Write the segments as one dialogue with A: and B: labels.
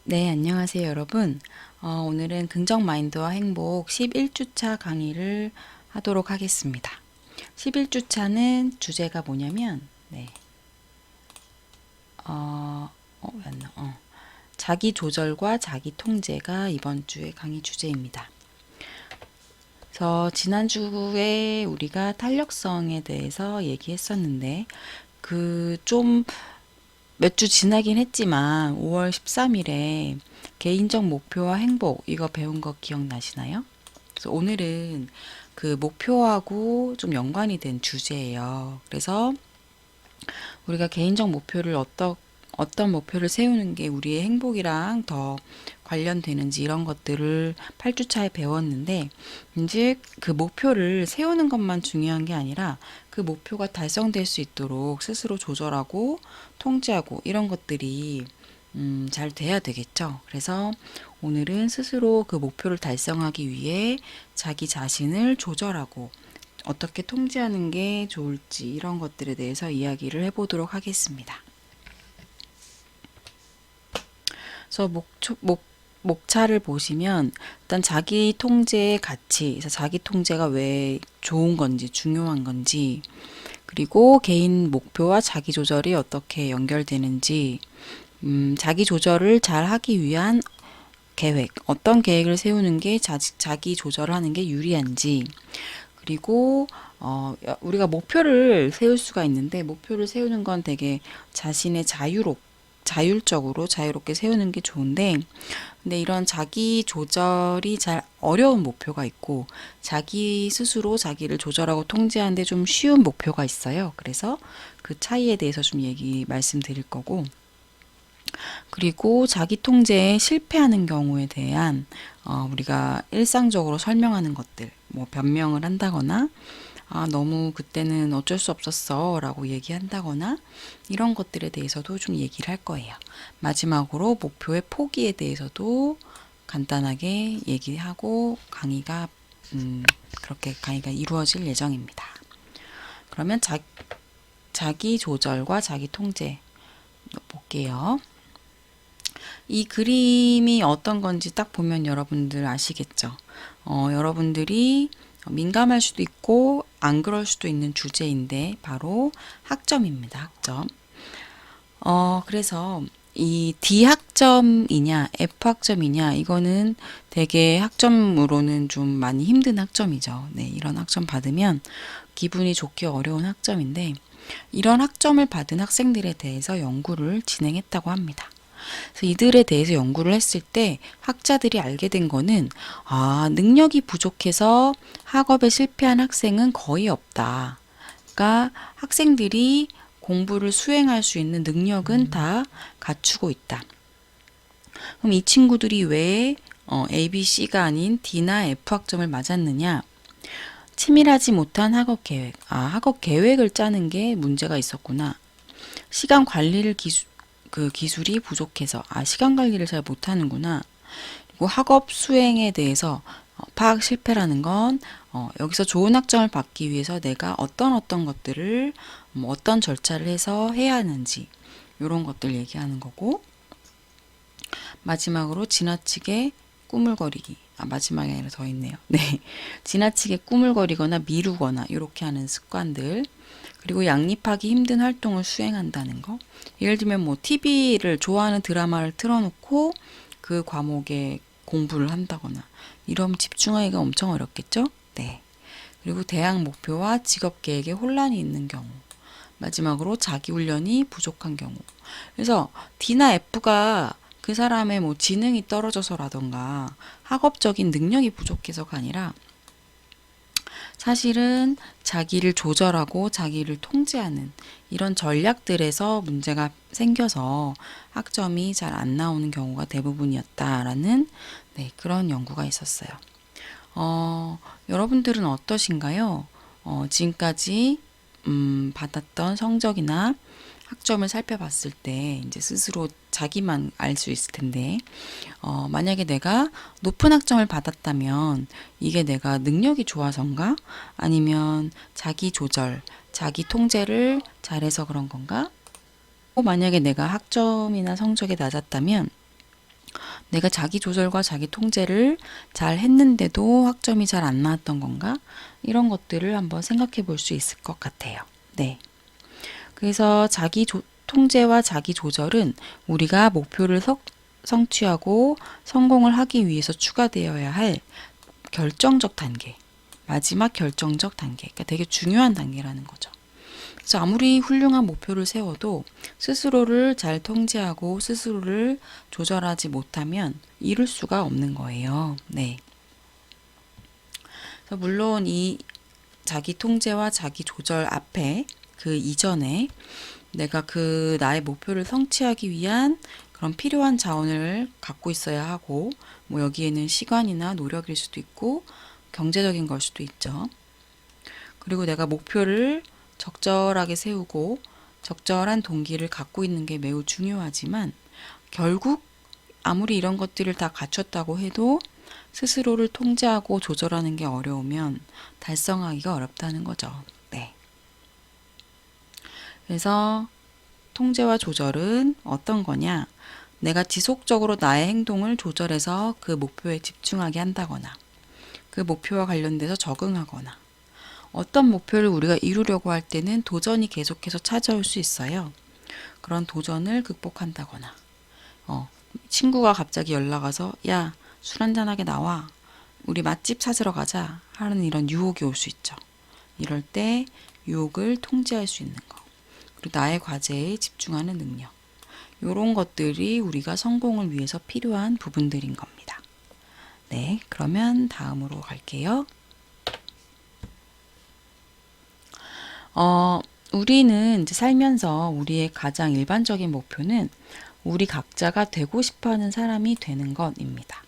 A: 네, 안녕하세요, 여러분. 오늘은 긍정 마인드와 행복 11주차 강의를 하도록 하겠습니다. 11주차는 주제가 뭐냐면, 네, 왜 안 나와? 자기 조절과 자기 통제가 이번 주의 강의 주제입니다. 그래서 지난주에 우리가 탄력성에 대해서 얘기했었는데, 좀 몇 주 지나긴 했지만 5월 13일에 개인적 목표와 행복 이거 배운 거 기억나시나요? 그래서 오늘은 그 목표하고 좀 연관이 된 주제예요. 그래서 우리가 개인적 목표를 어떤 목표를 세우는 게 우리의 행복이랑 더 관련되는지 이런 것들을 8주차에 배웠는데, 이제 그 목표를 세우는 것만 중요한 게 아니라 그 목표가 달성될 수 있도록 스스로 조절하고 통제하고 이런 것들이 잘 돼야 되겠죠. 그래서 오늘은 스스로 그 목표를 달성하기 위해 자기 자신을 조절하고 어떻게 통제하는 게 좋을지 이런 것들에 대해서 이야기를 해보도록 하겠습니다. 그래서 목차를 보시면 일단 자기 통제의 가치, 그래서 자기 통제가 왜 좋은 건지 중요한 건지, 그리고 개인 목표와 자기 조절이 어떻게 연결되는지, 자기 조절을 잘 하기 위한 계획, 어떤 계획을 세우는 게 자기 조절을 하는 게 유리한지, 그리고 우리가 목표를 세울 수가 있는데 목표를 세우는 건 되게 자신의 자율적으로 자유롭게 세우는 게 좋은데, 근데 이런 자기 조절이 잘 어려운 목표가 있고 자기 스스로 자기를 조절하고 통제하는데 좀 쉬운 목표가 있어요. 그래서 그 차이에 대해서 좀 말씀드릴 거고, 그리고 자기 통제에 실패하는 경우에 대한 우리가 일상적으로 설명하는 것들, 뭐 변명을 한다거나 너무 그때는 어쩔 수 없었어 라고 얘기한다거나 이런 것들에 대해서도 좀 얘기를 할 거예요. 마지막으로 목표의 포기에 대해서도 간단하게 얘기하고 그렇게 강의가 이루어질 예정입니다. 그러면 자기 조절과 자기 통제 볼게요. 이 그림이 어떤 건지 딱 보면 여러분들 아시겠죠? 여러분들이 민감할 수도 있고 안 그럴 수도 있는 주제인데 바로 학점입니다. 학점. 그래서 이 D 학점이냐 F 학점이냐 이거는 되게 학점으로는 좀 많이 힘든 학점이죠. 네, 이런 학점 받으면 기분이 좋기 어려운 학점인데 이런 학점을 받은 학생들에 대해서 연구를 진행했다고 합니다. 그래서 이들에 대해서 연구를 했을 때 학자들이 알게 된 거는 능력이 부족해서 학업에 실패한 학생은 거의 없다. 그러니까 학생들이 공부를 수행할 수 있는 능력은 다 갖추고 있다. 그럼 이 친구들이 왜 A, B, C가 아닌 D나 F 학점을 맞았느냐? 치밀하지 못한 학업 계획. 학업 계획을 짜는 게 문제가 있었구나. 시간 관리를 기술이 부족해서 시간 관리를 잘 못하는구나. 그리고 학업 수행에 대해서 파악 실패라는 건 여기서 좋은 학점을 받기 위해서 내가 어떤 것들을 어떤 절차를 해서 해야 하는지 이런 것들 얘기하는 거고, 마지막으로 지나치게 꾸물거리기. 마지막에 아니라 더 있네요. 네, 지나치게 꾸물거리거나 미루거나 이렇게 하는 습관들, 그리고 양립하기 힘든 활동을 수행한다는 거. 예를 들면 뭐 TV를 좋아하는 드라마를 틀어놓고 그 과목에 공부를 한다거나 이러면 집중하기가 엄청 어렵겠죠? 네. 그리고 대학 목표와 직업 계획에 혼란이 있는 경우. 마지막으로 자기 훈련이 부족한 경우. 그래서 D나 F가 그 사람의 뭐 지능이 떨어져서라던가 학업적인 능력이 부족해서가 아니라 사실은 자기를 조절하고 자기를 통제하는 이런 전략들에서 문제가 생겨서 학점이 잘 안 나오는 경우가 대부분이었다라는 그런 연구가 있었어요. 여러분들은 어떠신가요? 지금까지 받았던 성적이나 학점을 살펴봤을 때 이제 스스로 자기만 알 수 있을 텐데, 만약에 내가 높은 학점을 받았다면 이게 내가 능력이 좋아서인가? 아니면 자기 조절, 자기 통제를 잘해서 그런 건가? 만약에 내가 학점이나 성적이 낮았다면 내가 자기 조절과 자기 통제를 잘 했는데도 학점이 잘 안 나왔던 건가? 이런 것들을 한번 생각해 볼 수 있을 것 같아요. 네. 그래서 통제와 자기 조절은 우리가 목표를 성취하고 성공을 하기 위해서 추가되어야 할 결정적 단계, 마지막 결정적 단계, 그러니까 되게 중요한 단계라는 거죠. 그래서 아무리 훌륭한 목표를 세워도 스스로를 잘 통제하고 스스로를 조절하지 못하면 이룰 수가 없는 거예요. 네. 그래서 물론 이 자기 통제와 자기 조절 앞에 그 이전에 내가 그 나의 목표를 성취하기 위한 그런 필요한 자원을 갖고 있어야 하고, 뭐 여기에는 시간이나 노력일 수도 있고 경제적인 걸 수도 있죠. 그리고 내가 목표를 적절하게 세우고 적절한 동기를 갖고 있는 게 매우 중요하지만, 결국 아무리 이런 것들을 다 갖췄다고 해도 스스로를 통제하고 조절하는 게 어려우면 달성하기가 어렵다는 거죠. 네. 그래서 통제와 조절은 어떤 거냐? 내가 지속적으로 나의 행동을 조절해서 그 목표에 집중하게 한다거나, 그 목표와 관련돼서 적응하거나, 어떤 목표를 우리가 이루려고 할 때는 도전이 계속해서 찾아올 수 있어요. 그런 도전을 극복한다거나, 친구가 갑자기 연락 와서, 야, 술 한잔하게 나와. 우리 맛집 찾으러 가자. 하는 이런 유혹이 올 수 있죠. 이럴 때 유혹을 통제할 수 있는 거. 그리고 나의 과제에 집중하는 능력. 이런 것들이 우리가 성공을 위해서 필요한 부분들인 겁니다. 네, 그러면 다음으로 갈게요. 우리는 이제 살면서 우리의 가장 일반적인 목표는 우리 각자가 되고 싶어 하는 사람이 되는 것입니다.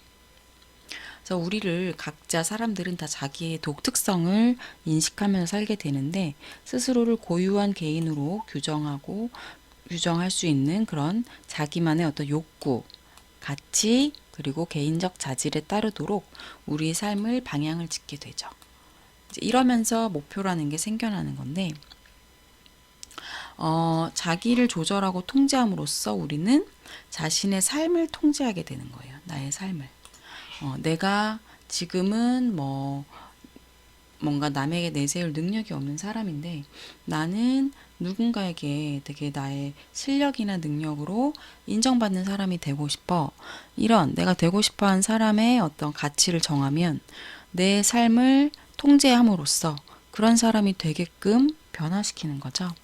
A: 그래서 우리를 각자 사람들은 다 자기의 독특성을 인식하면서 살게 되는데, 스스로를 고유한 개인으로 규정할 수 있는 그런 자기만의 어떤 욕구, 가치, 그리고 개인적 자질에 따르도록 우리의 삶을 방향을 짓게 되죠. 이제 이러면서 목표라는 게 생겨나는 건데, 자기를 조절하고 통제함으로써 우리는 자신의 삶을 통제하게 되는 거예요. 나의 삶을. 내가 지금은 뭔가 남에게 내세울 능력이 없는 사람인데, 나는 누군가에게 되게 나의 실력이나 능력으로 인정받는 사람이 되고 싶어. 이런 내가 되고 싶어 한 사람의 어떤 가치를 정하면 내 삶을 통제함으로써 그런 사람이 되게끔 변화시키는 거죠.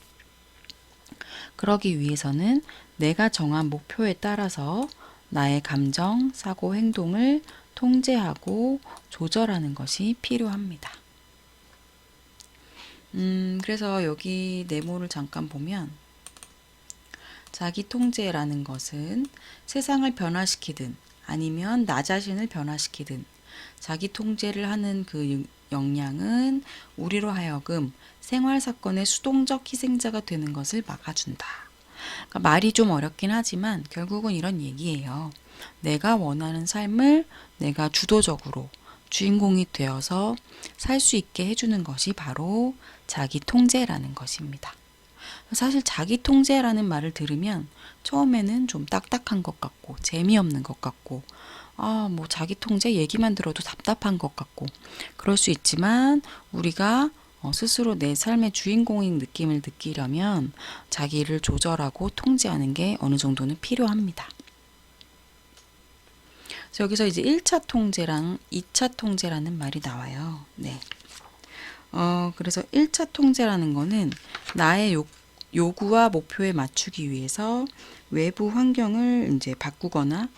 A: 그러기 위해서는 내가 정한 목표에 따라서 나의 감정, 사고, 행동을 통제하고 조절하는 것이 필요합니다. 그래서 여기 네모를 잠깐 보면, 자기 통제라는 것은 세상을 변화시키든 아니면 나 자신을 변화시키든 자기 통제를 하는 그 역량은 우리로 하여금 생활 사건의 수동적 희생자가 되는 것을 막아준다. 그러니까 말이 좀 어렵긴 하지만 결국은 이런 얘기예요. 내가 원하는 삶을 내가 주도적으로 주인공이 되어서 살 수 있게 해주는 것이 바로 자기 통제라는 것입니다. 사실 자기 통제라는 말을 들으면 처음에는 좀 딱딱한 것 같고 재미없는 것 같고, 뭐 자기 통제 얘기만 들어도 답답한 것 같고 그럴 수 있지만, 우리가 스스로 내 삶의 주인공인 느낌을 느끼려면 자기를 조절하고 통제하는 게 어느 정도는 필요합니다. 그래서 여기서 이제 1차 통제랑 2차 통제라는 말이 나와요. 네. 그래서 1차 통제라는 거는 나의 요구와 목표에 맞추기 위해서 외부 환경을 이제 바꾸거나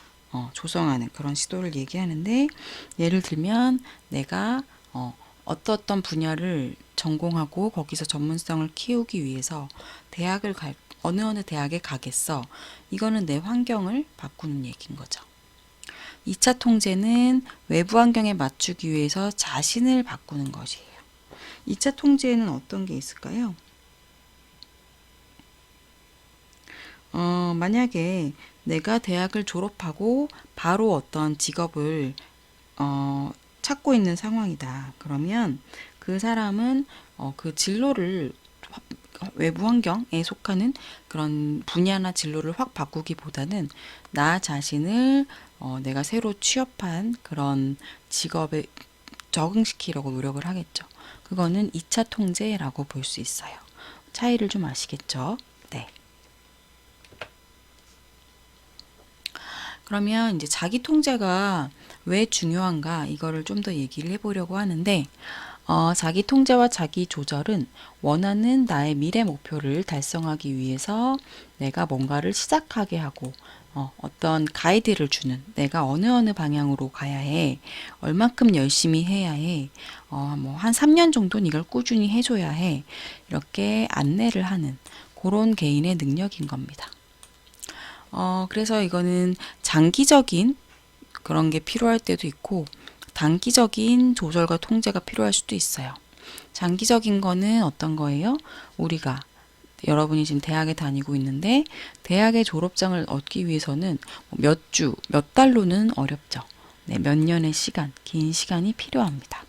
A: 조성하는 그런 시도를 얘기하는데, 예를 들면 내가 어떤 분야를 전공하고 거기서 전문성을 키우기 위해서 어느 대학에 가겠어. 이거는 내 환경을 바꾸는 얘기인 거죠. 2차 통제는 외부 환경에 맞추기 위해서 자신을 바꾸는 것이에요. 2차 통제에는 어떤 게 있을까요? 만약에 내가 대학을 졸업하고 바로 어떤 직업을 찾고 있는 상황이다. 그러면 그 사람은 그 진로를 외부 환경에 속하는 그런 분야나 진로를 확 바꾸기보다는 나 자신을 내가 새로 취업한 그런 직업에 적응시키려고 노력을 하겠죠. 그거는 2차 통제라고 볼 수 있어요. 차이를 좀 아시겠죠? 네. 그러면 이제 자기 통제가 왜 중요한가 이거를 좀 더 얘기를 해보려고 하는데 자기 통제와 자기 조절은 원하는 나의 미래 목표를 달성하기 위해서 내가 뭔가를 시작하게 하고 어떤 가이드를 주는 내가 어느 방향으로 가야 해 얼만큼 열심히 해야 해 뭐 한 3년 정도는 이걸 꾸준히 해줘야 해 이렇게 안내를 하는 그런 개인의 능력인 겁니다. 그래서 이거는 장기적인 그런 게 필요할 때도 있고 단기적인 조절과 통제가 필요할 수도 있어요. 장기적인 거는 어떤 거예요? 우리가 여러분이 지금 대학에 다니고 있는데 대학의 졸업장을 얻기 위해서는 몇 주, 몇 달로는 어렵죠. 네, 몇 년의 시간, 긴 시간이 필요합니다.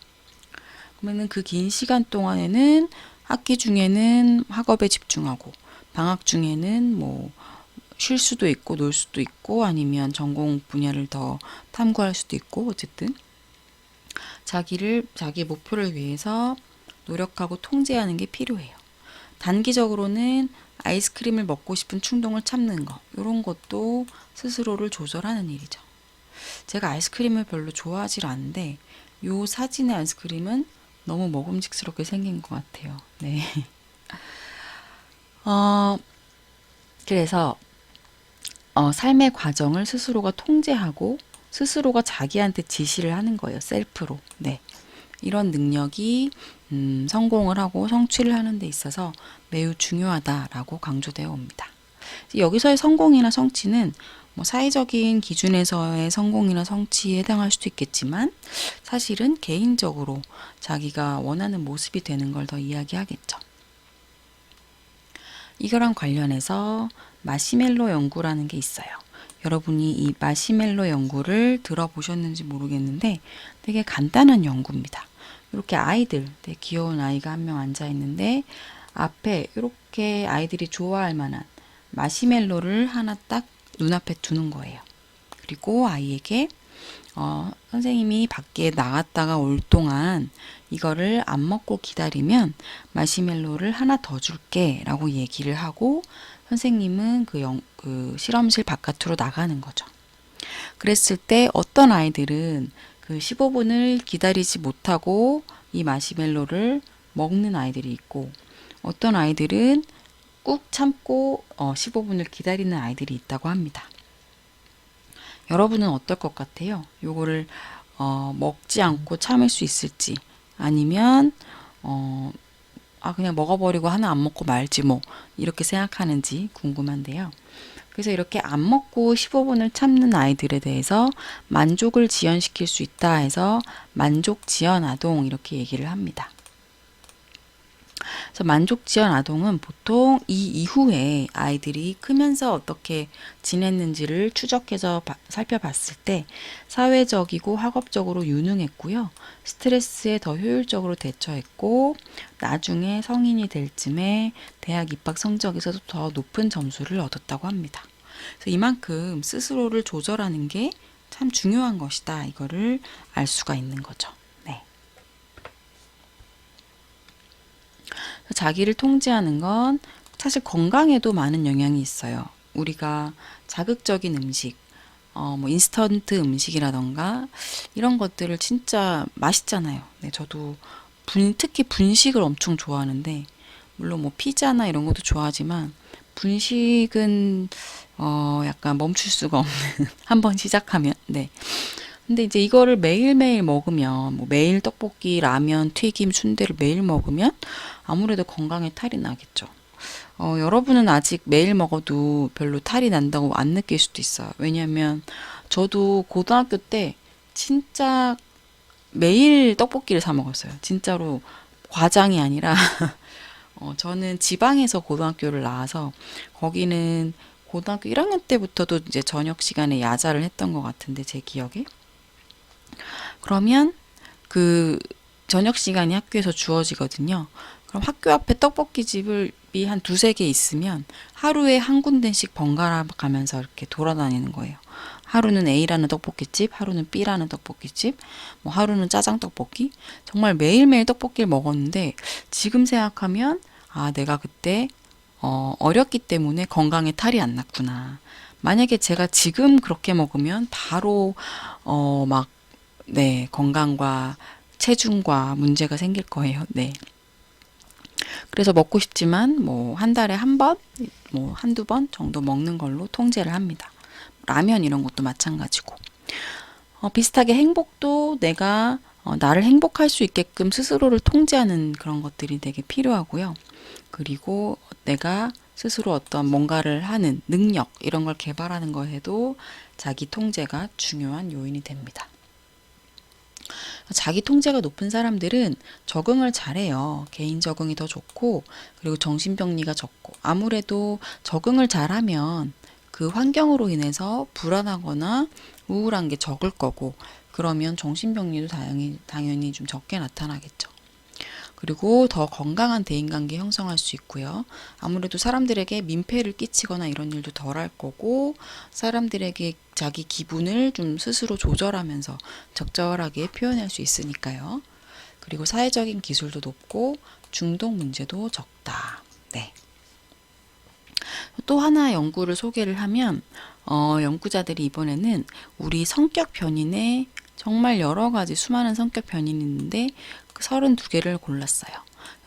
A: 그러면은 그 긴 시간 동안에는 학기 중에는 학업에 집중하고 방학 중에는 뭐 쉴 수도 있고 놀 수도 있고 아니면 전공 분야를 더 탐구할 수도 있고 어쨌든 자기 목표를 위해서 노력하고 통제하는 게 필요해요. 단기적으로는 아이스크림을 먹고 싶은 충동을 참는 거 이런 것도 스스로를 조절하는 일이죠. 제가 아이스크림을 별로 좋아하지 않는데 요 사진의 아이스크림은 너무 먹음직스럽게 생긴 것 같아요. 네. 그래서 삶의 과정을 스스로가 통제하고 스스로가 자기한테 지시를 하는 거예요. 셀프로. 네. 이런 능력이 성공을 하고 성취를 하는 데 있어서 매우 중요하다라고 강조되어 옵니다. 여기서의 성공이나 성취는 뭐 사회적인 기준에서의 성공이나 성취에 해당할 수도 있겠지만 사실은 개인적으로 자기가 원하는 모습이 되는 걸 더 이야기하겠죠. 이거랑 관련해서 마시멜로 연구라는 게 있어요. 여러분이 이 마시멜로 연구를 들어보셨는지 모르겠는데 되게 간단한 연구입니다. 이렇게 아이들, 되게 귀여운 아이가 한 명 앉아 있는데 앞에 이렇게 아이들이 좋아할 만한 마시멜로를 하나 딱 눈앞에 두는 거예요. 그리고 아이에게 선생님이 밖에 나갔다가 올 동안 이거를 안 먹고 기다리면 마시멜로를 하나 더 줄게 라고 얘기를 하고 선생님은 그 실험실 바깥으로 나가는 거죠. 그랬을 때 어떤 아이들은 그 15분을 기다리지 못하고 이 마시멜로를 먹는 아이들이 있고 어떤 아이들은 꾹 참고 15분을 기다리는 아이들이 있다고 합니다. 여러분은 어떨 것 같아요? 요거를 먹지 않고 참을 수 있을지 아니면 그냥 먹어버리고 하나 안 먹고 말지 뭐 이렇게 생각하는지 궁금한데요. 그래서 이렇게 안 먹고 15분을 참는 아이들에 대해서 만족을 지연시킬 수 있다 해서 만족 지연 아동 이렇게 얘기를 합니다. 그래서 만족 지연 아동은 보통 이 이후에 아이들이 크면서 어떻게 지냈는지를 추적해서 살펴봤을 때 사회적이고 학업적으로 유능했고요. 스트레스에 더 효율적으로 대처했고 나중에 성인이 될 쯤에 대학 입학 성적에서도 더 높은 점수를 얻었다고 합니다. 그래서 이만큼 스스로를 조절하는 게 참 중요한 것이다. 이거를 알 수가 있는 거죠. 네. 자기를 통제하는 건 사실 건강에도 많은 영향이 있어요. 우리가 자극적인 음식, 뭐 인스턴트 음식이라던가 이런 것들을 진짜 맛있잖아요. 네, 저도 특히 분식을 엄청 좋아하는데 물론 뭐 피자나 이런 것도 좋아하지만 분식은 약간 멈출 수가 없는 한번 시작하면 네. 근데 이제 이거를 매일매일 먹으면 뭐 매일 떡볶이, 라면, 튀김, 순대를 매일 먹으면 아무래도 건강에 탈이 나겠죠. 여러분은 아직 매일 먹어도 별로 탈이 난다고 안 느낄 수도 있어요. 왜냐면 저도 고등학교 때 진짜 매일 떡볶이를 사 먹었어요. 진짜로 과장이 아니라 저는 지방에서 고등학교를 나와서 거기는 고등학교 1학년 때부터도 이제 저녁 시간에 야자를 했던 것 같은데 제 기억에 그러면 그 저녁 시간이 학교에서 주어지거든요. 그럼 학교 앞에 떡볶이 집이 한 두세 개 있으면 하루에 한 군데씩 번갈아 가면서 이렇게 돌아다니는 거예요. 하루는 A라는 떡볶이집, 하루는 B라는 떡볶이집, 뭐 하루는 짜장 떡볶이. 정말 매일매일 떡볶이를 먹었는데 지금 생각하면 아, 내가 그때 어렸기 때문에 건강에 탈이 안 났구나. 만약에 제가 지금 그렇게 먹으면 바로 막 네, 건강과 체중과 문제가 생길 거예요. 네. 그래서 먹고 싶지만 뭐 한 달에 한 번, 뭐 한두 번 정도 먹는 걸로 통제를 합니다. 라면 이런 것도 마찬가지고. 비슷하게 행복도 내가 나를 행복할 수 있게끔 스스로를 통제하는 그런 것들이 되게 필요하고요. 그리고 내가 스스로 어떤 뭔가를 하는 능력 이런 걸 개발하는 것에도 자기 통제가 중요한 요인이 됩니다. 자기 통제가 높은 사람들은 적응을 잘해요. 개인 적응이 더 좋고, 그리고 정신병리가 적고, 아무래도 적응을 잘하면 그 환경으로 인해서 불안하거나 우울한 게 적을 거고, 그러면 정신병리도 당연히 좀 적게 나타나겠죠. 그리고 더 건강한 대인관계 형성할 수 있고요. 아무래도 사람들에게 민폐를 끼치거나 이런 일도 덜 할 거고, 사람들에게 자기 기분을 좀 스스로 조절하면서 적절하게 표현할 수 있으니까요. 그리고 사회적인 기술도 높고 중독 문제도 적다. 네. 또 하나 연구를 소개를 하면 연구자들이 이번에는 우리 성격 변인의 정말 여러 가지 수많은 성격 변인이 있는데 그 32개를 골랐어요.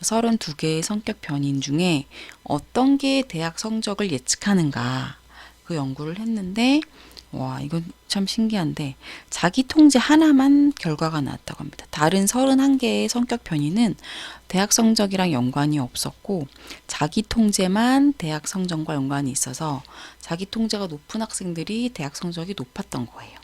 A: 32개의 성격 변인 중에 어떤 게 대학 성적을 예측하는가 그 연구를 했는데 와, 이건 참 신기한데 자기 통제 하나만 결과가 나왔다고 합니다. 다른 31개의 성격 변이는 대학 성적이랑 연관이 없었고 자기 통제만 대학 성적과 연관이 있어서 자기 통제가 높은 학생들이 대학 성적이 높았던 거예요.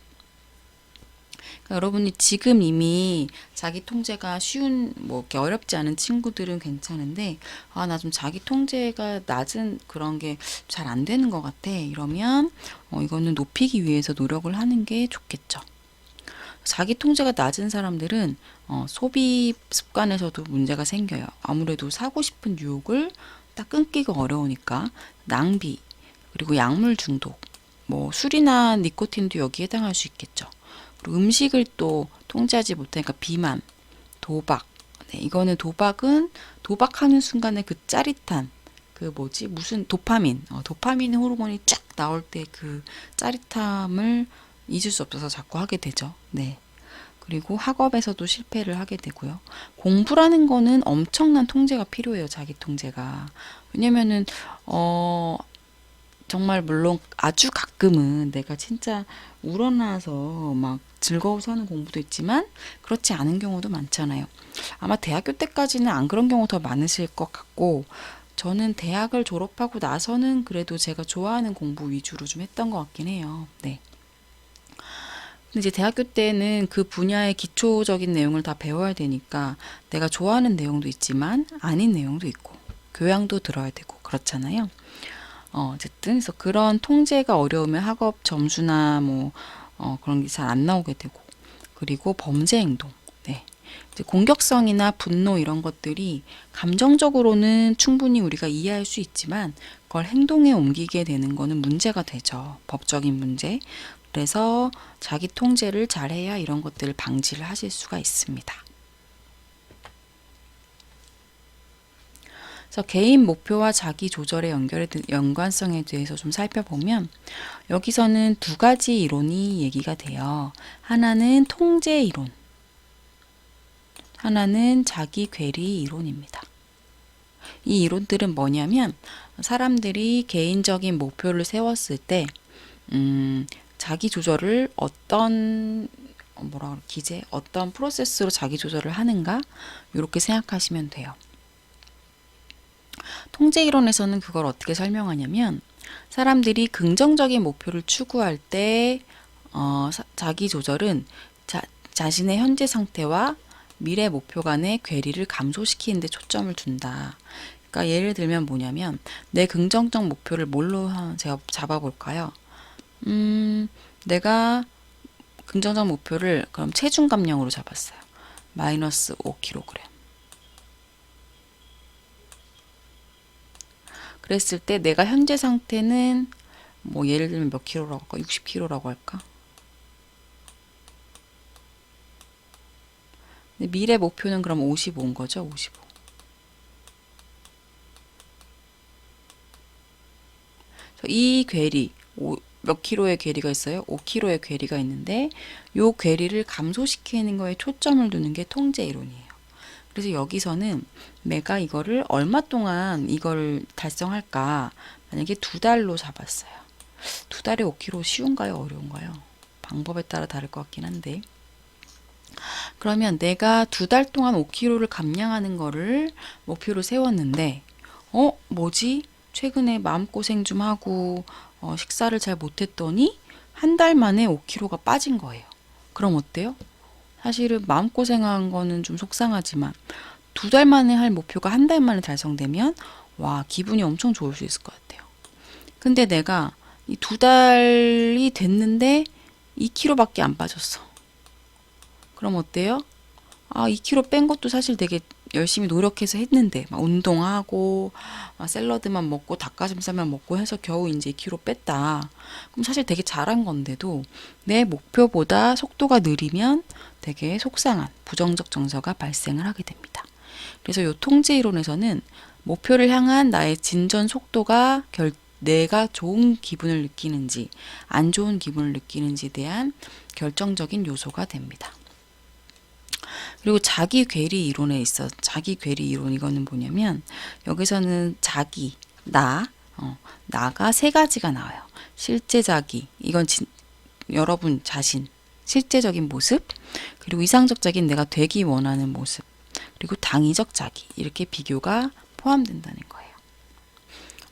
A: 그러니까 여러분이 지금 이미 자기 통제가 쉬운 뭐 이렇게 어렵지 않은 친구들은 괜찮은데 아, 나 좀 자기 통제가 낮은 그런 게 잘 안 되는 것 같아. 이러면 이거는 높이기 위해서 노력을 하는 게 좋겠죠. 자기 통제가 낮은 사람들은 소비 습관에서도 문제가 생겨요. 아무래도 사고 싶은 유혹을 딱 끊기가 어려우니까 낭비, 그리고 약물 중독, 뭐 술이나 니코틴도 여기에 해당할 수 있겠죠. 그리고 음식을 또 통제하지 못하니까 비만, 도박. 네, 이거는 도박하는 순간에 그 짜릿한 그 뭐지 무슨 도파민 호르몬이 쫙 나올 때 그 짜릿함을 잊을 수 없어서 자꾸 하게 되죠. 네. 그리고 학업에서도 실패를 하게 되고요. 공부라는 거는 엄청난 통제가 필요해요. 자기 통제가. 왜냐면은 정말 물론 아주 가끔은 내가 진짜 우러나서 막 즐거워서 하는 공부도 있지만 그렇지 않은 경우도 많잖아요. 아마 대학교 때까지는 안 그런 경우 더 많으실 것 같고 저는 대학을 졸업하고 나서는 그래도 제가 좋아하는 공부 위주로 좀 했던 것 같긴 해요. 네. 근데 이제 대학교 때는 그 분야의 기초적인 내용을 다 배워야 되니까 내가 좋아하는 내용도 있지만 아닌 내용도 있고 교양도 들어야 되고 그렇잖아요. 어쨌든 그래서 그런 통제가 어려우면 학업 점수나 뭐 그런 게 잘 안 나오게 되고 그리고 범죄 행동. 네. 이제 공격성이나 분노 이런 것들이 감정적으로는 충분히 우리가 이해할 수 있지만 그걸 행동에 옮기게 되는 거는 문제가 되죠. 법적인 문제. 그래서 자기 통제를 잘해야 이런 것들을 방지를 하실 수가 있습니다. 그래서 개인 목표와 자기 조절의 연관성에 대해서 좀 살펴보면 여기서는 두 가지 이론이 얘기가 돼요. 하나는 통제 이론, 하나는 자기 괴리 이론입니다. 이 이론들은 뭐냐면 사람들이 개인적인 목표를 세웠을 때 자기 조절을 어떤 어떤 프로세스로 자기 조절을 하는가 이렇게 생각하시면 돼요. 통제 이론에서는 그걸 어떻게 설명하냐면 사람들이 긍정적인 목표를 추구할 때 자기 조절은 자신의 현재 상태와 미래 목표 간의 괴리를 감소시키는 데 초점을 둔다. 그러니까 예를 들면 뭐냐면 내 긍정적 목표를 뭘로 제가 잡아볼까요? 내가 긍정적 목표를 그럼 체중 감량으로 잡았어요. 마이너스 5kg. 그랬을 때 내가 현재 상태는 뭐 예를 들면 몇 킬로라고 할까? 60kg라고 할까? 미래 목표는 그럼 55인 거죠, 55. 이 괴리, 몇 킬로의 괴리가 있어요? 5킬로의 괴리가 있는데 요 괴리를 감소시키는 거에 초점을 두는 게 통제 이론이에요. 그래서 여기서는 내가 이거를 얼마 동안 이걸 달성할까? 만약에 2달로 잡았어요. 2달에 5kg 쉬운가요? 어려운가요? 방법에 따라 다를 것 같긴 한데. 그러면 내가 2달 동안 5kg를 감량하는 거를 목표로 세웠는데, 뭐지? 최근에 마음고생 좀 하고, 식사를 잘 못했더니, 1달 만에 5kg가 빠진 거예요. 그럼 어때요? 사실은 마음고생한 거는 좀 속상하지만, 2달 만에 할 목표가 1달 만에 달성되면, 와, 기분이 엄청 좋을 수 있을 것 같아요. 근데 내가 이 2달이 됐는데, 2kg밖에 안 빠졌어. 그럼 어때요? 2kg 뺀 것도 사실 되게 열심히 노력해서 했는데, 막 운동하고, 막 샐러드만 먹고, 닭가슴살만 먹고 해서 겨우 이제 2kg 뺐다. 그럼 사실 되게 잘한 건데도 내 목표보다 속도가 느리면 되게 속상한 부정적 정서가 발생을 하게 됩니다. 그래서 이 통제 이론에서는 목표를 향한 나의 진전 속도가 내가 좋은 기분을 느끼는지, 안 좋은 기분을 느끼는지에 대한 결정적인 요소가 됩니다. 그리고 자기 괴리 이론에 있어 자기 괴리 이론 이거는 뭐냐면 여기서는 자기, 나가 3가지가 나와요. 실제 자기, 이건 여러분 자신, 실제적인 모습, 그리고 이상적 자기는 내가 되기 원하는 모습, 그리고 당위적 자기, 이렇게 비교가 포함된다는 거예요.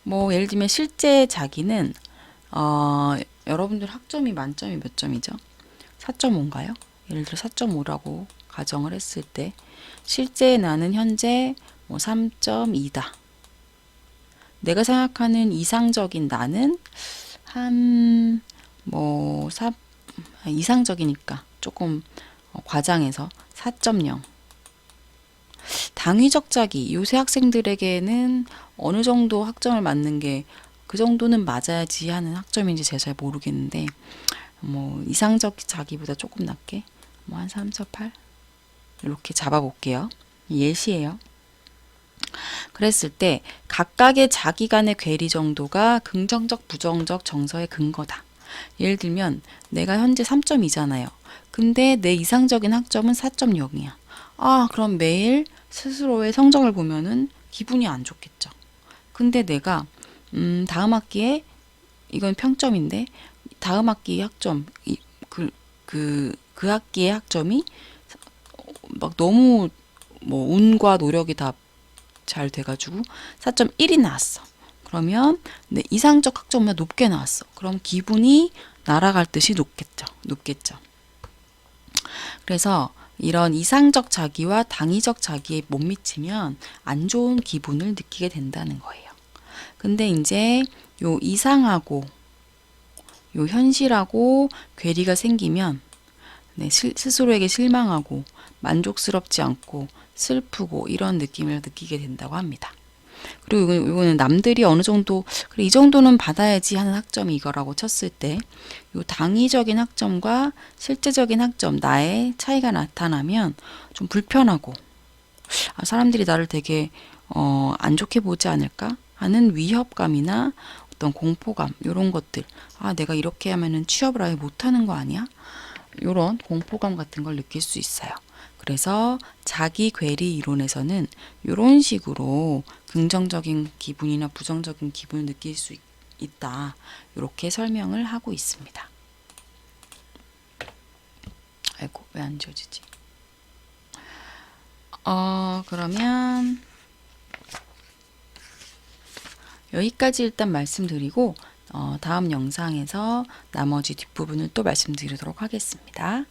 A: 뭐 예를 들면 실제 자기는 여러분들 학점이 만점이 몇 점이죠? 4.5인가요? 예를 들어 4.5라고 가정을 했을 때 실제 나는 현재 뭐 3.2다. 내가 생각하는 이상적인 나는 한뭐 이상적이니까 조금 과장해서 4.0. 당위적 자기, 요새 학생들에게는 어느 정도 학점을 맞는 게 그 정도는 맞아야지 하는 학점인지 제가 잘 모르겠는데 뭐 이상적 자기보다 조금 낮게 뭐 한 3.8 이렇게 잡아볼게요. 예시예요. 그랬을 때 각각의 자기 간의 괴리 정도가 긍정적, 부정적 정서의 근거다. 예를 들면 내가 현재 3.2잖아요. 근데 내 이상적인 학점은 4.0이야. 그럼 매일 스스로의 성적을 보면은 기분이 안 좋겠죠. 근데 내가 다음 학기에 이건 평점인데 다음 학기 학점 그 학기의 학점이 막 너무 뭐 운과 노력이 다 잘 돼가지고 4.1이 나왔어. 그러면 내 이상적 학점보다 높게 나왔어. 그럼 기분이 날아갈 듯이 높겠죠. 그래서 이런 이상적 자기와 당위적 자기에 못 미치면 안 좋은 기분을 느끼게 된다는 거예요. 근데 이제 요 이상하고 요 현실하고 괴리가 생기면 스스로에게 실망하고 만족스럽지 않고 슬프고 이런 느낌을 느끼게 된다고 합니다. 그리고 이거는 남들이 어느 정도 그래 이 정도는 받아야지 하는 학점이 이거라고 쳤을 때 요 당위적인 학점과 실제적인 학점 나의 차이가 나타나면 좀 불편하고 사람들이 나를 되게 안 좋게 보지 않을까 하는 위협감이나 어떤 공포감 이런 것들 내가 이렇게 하면은 취업을 아예 못하는 거 아니야? 이런 공포감 같은 걸 느낄 수 있어요. 그래서 자기 괴리 이론에서는 이런 식으로 긍정적인 기분이나 부정적인 기분을 느낄 수 있다. 이렇게 설명을 하고 있습니다. 아이고, 왜 안 지워지지? 그러면 여기까지 일단 말씀드리고 다음 영상에서 나머지 뒷부분을 또 말씀드리도록 하겠습니다.